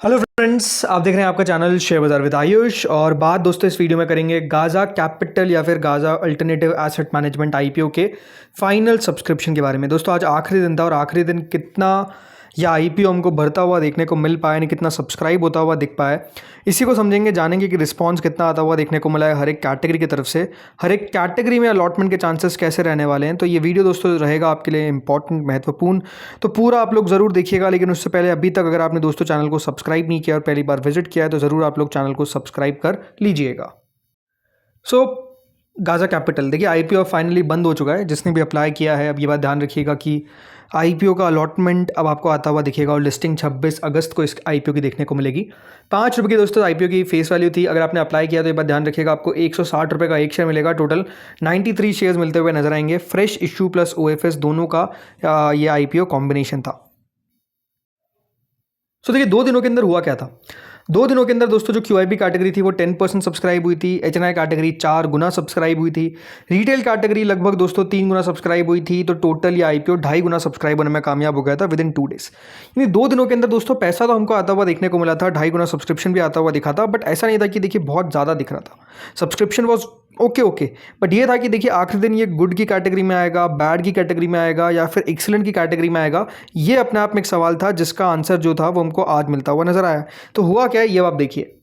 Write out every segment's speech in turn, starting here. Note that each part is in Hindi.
हेलो फ्रेंड्स, आप देख रहे हैं आपका चैनल शेयर बाजार विद आयुष। और बात दोस्तों इस वीडियो में करेंगे गाजा कैपिटल या फिर Gaza alternative asset management IPO के फाइनल सब्सक्रिप्शन के बारे में। दोस्तों आज आखिरी दिन था और आखिरी दिन कितना यह आईपीओ हमको भरता हुआ देखने को मिल पाया, यानी कितना सब्सक्राइब होता हुआ दिख पाया, इसी को समझेंगे, जानेंगे कि रिस्पांस कितना आता हुआ देखने को मिला है हर एक कैटेगरी की तरफ से, हर एक कैटेगरी में अलॉटमेंट के चांसेस कैसे रहने वाले हैं। तो ये वीडियो दोस्तों रहेगा आपके लिए इंपॉर्टेंट, महत्वपूर्ण, तो पूरा आप लोग ज़रूर देखिएगा। लेकिन उससे पहले अभी तक अगर आपने दोस्तों चैनल को सब्सक्राइब नहीं किया और पहली बार विजिट किया है तो ज़रूर आप लोग चैनल को सब्सक्राइब कर लीजिएगा। सो गाजा कैपिटल देखिए, आईपीओ फाइनली बंद हो चुका है। जिसने भी अप्लाई किया है, अब ये बात ध्यान रखिएगा कि आईपीओ का अलॉटमेंट अब आपको आता हुआ दिखेगा और लिस्टिंग 26 अगस्त को इस आईपीओ की देखने को मिलेगी। ₹5 की दोस्तों आईपीओ की फेस वैल्यू थी। अगर आपने अप्लाई किया तो ये बात ध्यान रखिएगा, आपको ₹160 का एक शेयर मिलेगा। टोटल 93 शेयर्स मिलते हुए नजर आएंगे। फ्रेश इशू प्लस ओएफएस दोनों का ये आईपीओ कॉम्बिनेशन था। सो देखिए 2 दिनों के अंदर हुआ क्या था। 2 दिनों के अंदर दोस्तों जो क्यूआईबी कैटेगरी थी वो 10% सब्सक्राइब हुई थी। एचएनआई कैटेगरी 4 गुना सब्सक्राइब हुई थी। रिटेल कैटेगरी लगभग दोस्तों 3 गुना सब्सक्राइब हुई थी। तो टोटल ये आईपीओ 2.5 गुना सब्सक्राइब होने में कामयाब हो गया था विद इन 2 डेज। यानी 2 दिनों के अंदर दोस्तों पैसा तो हमको आता हुआ देखने को मिला था, 2.5 गुना सब्सक्रिप्शन भी आता हुआ दिखा था। बट ऐसा नहीं था कि देखिए बहुत ज़्यादा दिख रहा था। सब्सक्रिप्शन वॉज ओके, बट ये था कि देखिए आखिरी दिन ये गुड की कैटेगरी में आएगा, बैड की कैटेगरी में आएगा या फिर एक्सीलेंट की कैटेगरी में आएगा, ये अपने आप में एक सवाल था जिसका आंसर जो था वो हमको आज मिलता हुआ नजर आया। तो हुआ क्या है ये आप देखिए।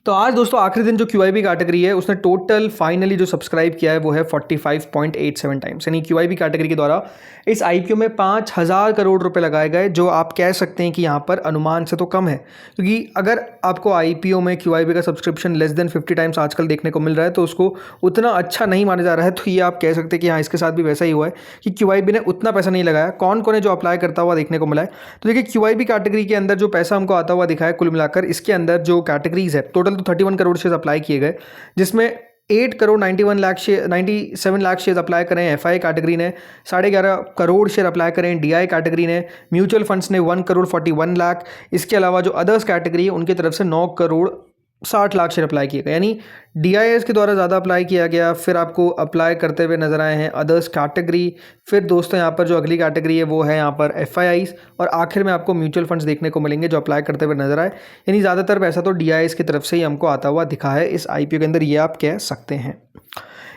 तो आज दोस्तों आखिरी दिन जो क्यूआईबी कैटेगरी है उसने टोटल फाइनली जो सब्सक्राइब किया है वो है 45.87 टाइम्स। यानी क्यूआईबी कैटेगरी के द्वारा इस आईपीओ में 5,000 करोड़ रुपए लगाए गए, जो आप कह सकते हैं कि यहाँ पर अनुमान से तो कम है। क्योंकि अगर आपको आईपीओ में क्यूआईबी का सब्सक्रिप्शन लेस देन 50 टाइम्स आजकल देखने को मिल रहा है तो उसको उतना अच्छा नहीं माना जा रहा है। तो ये आप कह सकते हैं कि हाँ, इसके साथ भी वैसा ही हुआ है कि क्यूआईबी ने उतना पैसा नहीं लगाया। कौन कौन है जो अप्लाई करता हुआ देखने को मिला है, तो देखिए क्यूआईबी कैटेगरी के अंदर जो पैसा हमको आता हुआ दिखा है कुल मिलाकर इसके अंदर जो कैटेगरीज है, टोटल तो 31 करोड़ शेयर अप्लाई किए गए, जिसमें 8 crore 91 lakh share 97 lakh share apply करें एफआई कैटेगरी ने, 11.5 करोड़ शेयर अप्लाई करें डीआई कैटेगरी ने, म्यूचुअल फंड्स ने 1 करोड़ 41 लाख, इसके अलावा जो अदर्स कैटेगरी है उनकी तरफ से 9 करोड़ 60 लाख शेयर अप्लाई किए गए। यानी डीआईएस के द्वारा ज़्यादा अप्लाई किया गया। फिर आपको अप्लाई करते हुए नजर आए हैं अदर्स कैटेगरी। फिर दोस्तों यहाँ पर जो अगली कैटेगरी है वो है यहाँ पर एफआईआईस, और आखिर में आपको म्यूचुअल फंड्स देखने को मिलेंगे जो अप्लाई करते हुए नजर आए। यानी ज़्यादातर पैसा तो डीआईएस की तरफ से ही हमको आता हुआ दिखा है इस आईपीओ के अंदर, ये आप कह सकते हैं।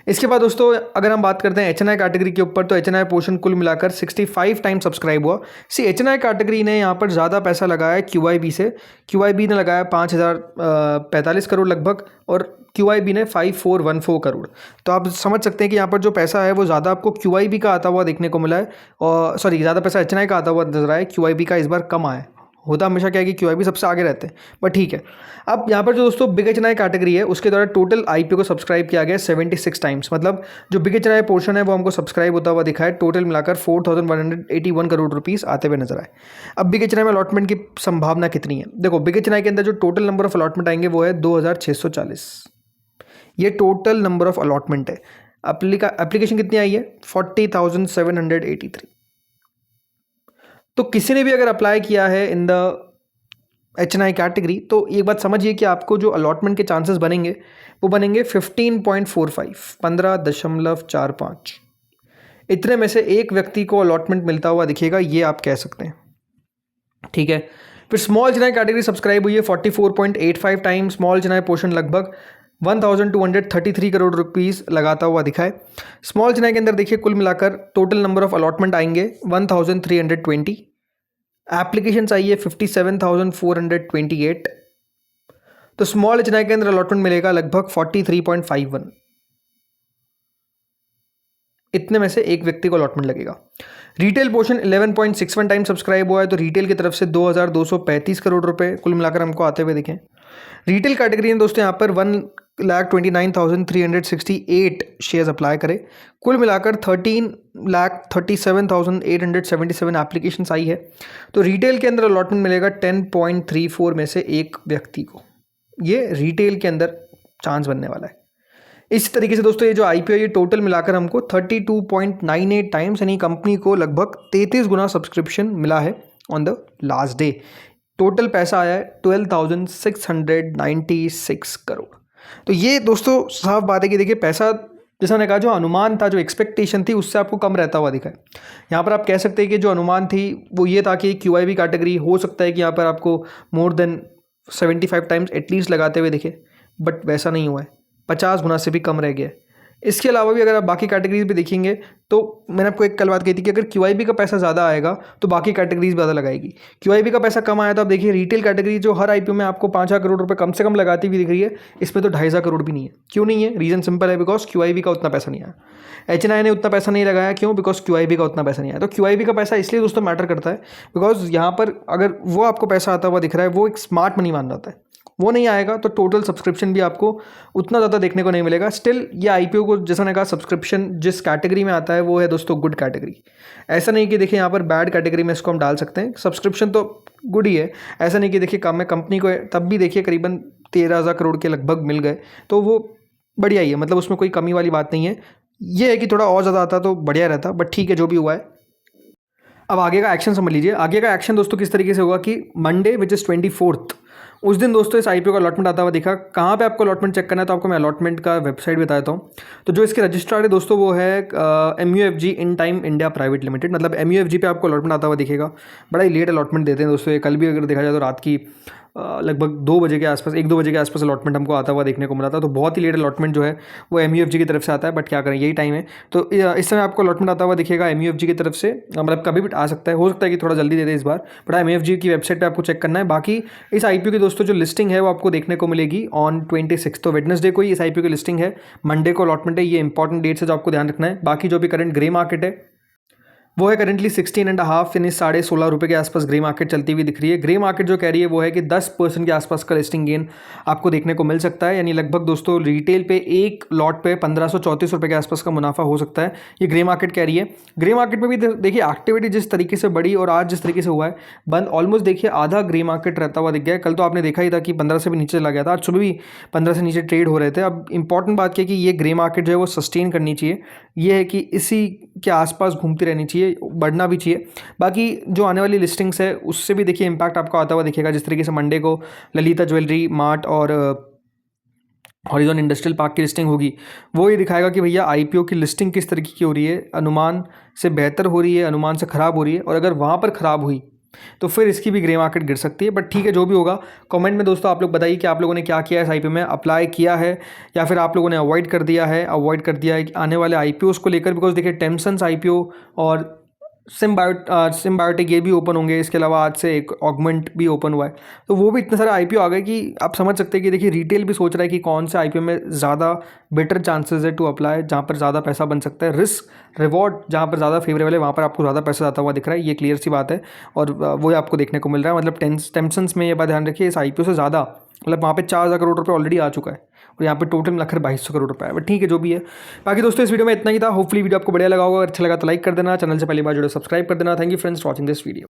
इसके बाद दोस्तों अगर हम बात करते हैं एचएनआई कैटेगरी के ऊपर, तो एचएनआई पोर्शन कुल मिलाकर 65 टाइम सब्सक्राइब हुआ। एचएनआई कैटेगरी ने यहाँ पर ज़्यादा पैसा लगाया क्यूआईबी से। क्यूआईबी ने लगाया 5,045 करोड़ लगभग, और क्यूआईबी ने 5,414 करोड़। तो आप समझ सकते हैं कि यहाँ पर जो पैसा है वो ज़्यादा आपको क्यूआईबी का आता हुआ देखने को मिला है, और सॉरी ज़्यादा पैसा एचएनआई का आता हुआ नजर आया है। क्यूआईबी का इस बार कम आया है। होता हमेशा क्या है कि क्यूआईबी सबसे आगे रहते हैं, बट ठीक है। अब यहाँ पर जो दोस्तों बिग एचएनआई कैटेगरी है उसके द्वारा टोटल आईपीओ को सब्सक्राइब किया गया 76 टाइम्स। मतलब जो बिग एचएनआई पोर्शन है वो हमको सब्सक्राइब होता हुआ दिखा है। टोटल मिलाकर 4,181 करोड़ रुपीस आते हुए नजर आए। अब बिग एचएनआई में अलॉटमेंट की संभावना कितनी है, देखो बिग एचएनआई के अंदर जो टोटल नंबर ऑफ अलॉटमेंट आएंगे वो है 2,640। ये टोटल नंबर ऑफ अलॉटमेंट है। एप्लीकेशन कितनी आई है 40,783। तो किसी ने भी अगर अप्लाई किया है इन द एचएनआई कैटेगरी तो एक बात समझिए कि आपको जो अलॉटमेंट के चांसेस बनेंगे वो बनेंगे 15.45, 15.45। इतने में से एक व्यक्ति को अलॉटमेंट मिलता हुआ दिखेगा, ये आप कह सकते हैं, ठीक है। फिर स्मॉल एचएनआई कैटेगरी सब्सक्राइब हुई है 44.85 टाइम। स्मॉल एचएनआई पोर्शन लगभग 1,233 करोड़ रुपीस लगाता हुआ दिखा है। स्मॉल एचएनआई के अंदर देखिए कुल मिलाकर टोटल नंबर ऑफ अलॉटमेंट आएंगे 1,320। एप्लीकेशन चाहिए 57,428। तो स्मॉल एचएनआई के अंदर अलॉटमेंट मिलेगा लगभग 43.51। इतने में से एक व्यक्ति को अलॉटमेंट लगेगा। रिटेल पोर्शन 11.61 टाइम सब्सक्राइब हुआ है, तो रिटेल की तरफ से 2,235 करोड़ रुपए कुल मिलाकर हमको आते हुए दिखे। रिटेल कैटेगरी में दोस्तों यहाँ पर 1,29,368 शेयर्स अप्लाई करे। कुल मिलाकर 13,37,877 एप्लीकेशन आई है। तो रिटेल के अंदर अलॉटमेंट मिलेगा 10.34 में से एक व्यक्ति को। ये रिटेल के अंदर चांस बनने वाला है। इस तरीके से दोस्तों ये जो आईपीओ ये टोटल मिलाकर हमको 32.98 टाइम्स, यानी कंपनी को लगभग 33 गुना सब्सक्रिप्शन मिला है on the last day. Total पैसा आया है 12,696 करोड़। तो ये दोस्तों साफ बात है कि देखिए पैसा जैसा मैंने कहा जो अनुमान था, जो एक्सपेक्टेशन थी उससे आपको कम रहता हुआ दिखा है। यहाँ पर आप कह सकते हैं कि जो अनुमान थी वो ये था कि QIB कैटेगरी हो सकता है कि यहाँ पर आपको मोर देन 75 टाइम्स एटलीस्ट लगाते हुए दिखे, बट वैसा नहीं हुआ है, 50 गुना से भी कम रह गया है। इसके अलावा भी अगर आप बाकी कैटेगरीज भी देखेंगे तो मैंने आपको एक कल बात कही थी कि अगर QIB का पैसा ज़्यादा आएगा तो बाकी कैटेगरीज ज़्यादा लगाएगी। QIB का पैसा कम आया तो आप देखिए रिटेल कैटेगरी जो हर IPO में आपको 5,000 करोड़ रुपए कम से कम लगाती हुई दिख रही है, इसमें तो 2,500 करोड़ भी नहीं है। क्यों नहीं है? रीज़न सिंपल है, बिकॉज QIB का उतना पैसा नहीं आया। HNI ने उतना पैसा नहीं लगाया, क्यों? बिकॉज QIB का उतना पैसा नहीं आया। तो QIB का पैसा इसलिए दोस्तों मैटर करता है बिकॉज यहाँ पर अगर वो आपको पैसा आता हुआ दिख रहा है, वो एक स्मार्ट मनी मान जाता है। वो नहीं आएगा तो टोटल सब्सक्रिप्शन भी आपको उतना ज़्यादा देखने को नहीं मिलेगा। स्टिल ये IPO को जैसा मैंने कहा सब्सक्रिप्शन जिस कैटेगरी में आता है वो है दोस्तों गुड कैटेगरी। ऐसा नहीं कि देखिए यहाँ पर बैड कैटेगरी में इसको हम डाल सकते हैं, सब्सक्रिप्शन तो गुड ही है। ऐसा नहीं कि देखिए कम है, कंपनी को तब भी देखिए करीबन 13,000 करोड़ के लगभग मिल गए तो वो बढ़िया ही है, मतलब उसमें कोई कमी वाली बात नहीं है। ये है कि थोड़ा और ज़्यादा आता तो बढ़िया रहता, बट ठीक है जो भी हुआ है। अब आगे का एक्शन समझ लीजिए। आगे का एक्शन दोस्तों किस तरीके से होगा कि मंडे विच इज़ 24 उस दिन दोस्तों इस IPO का अलॉटमेंट आता हुआ दिखा। कहाँ पे आपको अलॉटमेंट चेक करना है तो आपको मैं अलॉटमेंट का वेबसाइट बता देता हूँ। तो जो इसके रजिस्ट्रार है दोस्तों वो है MUFG in time India private limited, मतलब MUFG पे आपको अलॉटमेंट आता हुआ दिखेगा। बड़ा ही लेट अलॉटमेंट देते हैं दोस्तों ये। कल भी अगर देखा जाए तो रात की लगभग 2 बजे के आसपास, 1-2 बजे के आसपास अलॉटमेंट हमको आता हुआ देखने को मिला था। तो बहुत ही लेट अलॉटमेंट जो है वो MUFG की तरफ से आता है, बट क्या करें यही टाइम है। तो इस समय आपको अलॉटमेंट आता हुआ दिखेगा MUFG की तरफ से, मतलब कभी भी आ सकता है, हो सकता है कि थोड़ा जल्दी दे दे इस बार, बट MUFG की वेबसाइट पर आपको चेक करना है। बाकी इस IPO की दोस्तों जो लिस्टिंग है वो आपको देखने को मिलेगी ऑन 26, तो वेडनेसडे को ही इस IPO की लिस्टिंग है, मंडे को अलॉटमेंट है। ये इंपॉर्टेंट डेट्स है जो आपको ध्यान रखना है। बाकी जो भी करंट ग्रे मार्केट है वो है करेंटली 16.5 यानी 16.5 रुपये के आसपास ग्रे मार्केट चलती हुई दिख रही है। ग्रे मार्केट जो कह रही है वो है कि 10% के आसपास का लिस्टिंग गेन आपको देखने को मिल सकता है, यानी लगभग दोस्तों रिटेल पे एक लॉट पे 1534 रुपये के आसपास का मुनाफा हो सकता है, ये ग्रे मार्केट कह रही है। ग्रे मार्केट में भी देखिए एक्टिविटी जिस तरीके से बढ़ी और आज जिस तरीके से हुआ है बंद, ऑलमोस्ट देखिए आधा ग्रे मार्केट रहता हुआ दिख गया है। कल तो आपने देखा ही था कि 15 से भी नीचे चला गया था, आज सुबह भी 15 से नीचे ट्रेड हो रहे थे। अब इंपॉर्टेंट बात क्या है कि ये ग्रे मार्केट जो है वो सस्टेन करनी चाहिए, ये है कि इसी के आसपास घूमती रहनी चाहिए, बढ़ना भी चाहिए। बाकी जो आने वाली लिस्टिंग्स है उससे भी देखिए इंपैक्ट आपको आता हुआ दिखेगा। जिस तरीके से मंडे को ललिता ज्वेलरी मार्ट और हॉरिजॉन इंडस्ट्रियल पार्क की लिस्टिंग होगी, वो ये दिखाएगा कि भैया IPO की लिस्टिंग किस तरीके की हो रही है, अनुमान से बेहतर हो रही है, अनुमान से ख़राब हो रही है, और अगर वहाँ पर ख़राब हुई तो फिर इसकी भी ग्रे मार्केट गिर सकती है। बट ठीक है जो भी होगा, कमेंट में दोस्तों आप लोग बताइए कि आप लोगों ने क्या किया है इस IPO में, अप्लाई किया है या फिर आप लोगों ने अवॉइड कर दिया है आने वाले IPOs को लेकर। बिकॉज देखिए टेम्सन्स IPO और सिम्बायोटिक ये भी ओपन होंगे, इसके अलावा आज से एक ऑगमेंट भी ओपन हुआ है, तो वो भी इतने सारे IPO आ गए कि आप समझ सकते हैं कि देखिए रिटेल भी सोच रहा है कि कौन से IPO में ज़्यादा बेटर चांसेस है टू अप्लाई, जहाँ पर ज़्यादा पैसा बन सकता है, रिस्क रिवॉर्ड जहाँ पर ज़्यादा फेवरेबल है वहाँ पर आपको ज़्यादा पैसा जाता हुआ दिख रहा है, ये क्लियर सी बात है और वो आपको देखने को मिल रहा है। मतलब टेम्सन्स में ये बात ध्यान रखिए, इस IPO से ज़्यादा मतलब वहाँ पे 4,000 करोड़ रुपये ऑलरेडी आ चुका है और यहाँ पे टोटल मिलकर 2,200 करोड़ रुपये है। बट ठीक है जो भी है। बाकी दोस्तों इस वीडियो में इतना ही था। होपफुली वीडियो आपको बढ़िया लगा होगा, अच्छा लगा तो लाइक कर देना, चैनल से पहली बार जुड़े सब्सक्राइब कर देना। Thank you friends watching this video.